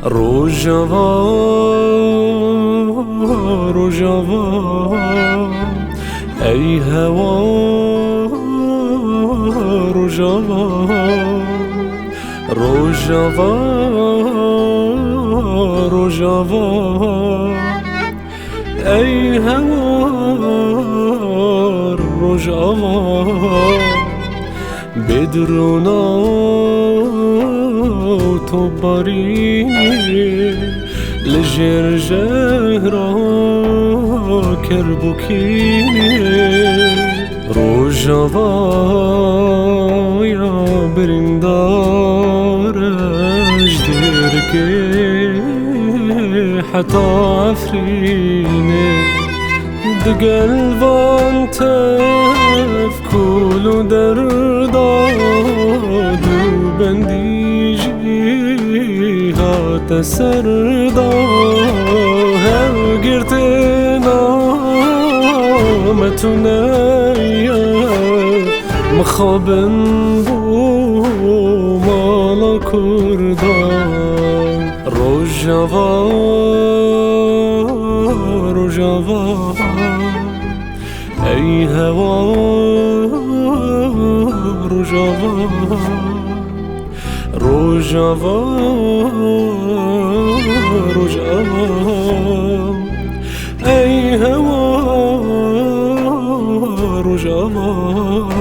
روجاوا روجاوا ای هوا روجاوا روجاوا روجاوا ای هوا روجاوا بدرونا تو بارینی لجر جهرا کربوکینی روجاوا یا برندارش درکه حتی عفرینه دقلبان تفكول درداد بنديجي هات سردا هل قرتنا متنايا مخابن بو مالا كردان روجاوا روجاوا ای هوا روجاوا روجاوا روجاوا ای هوا روجاوا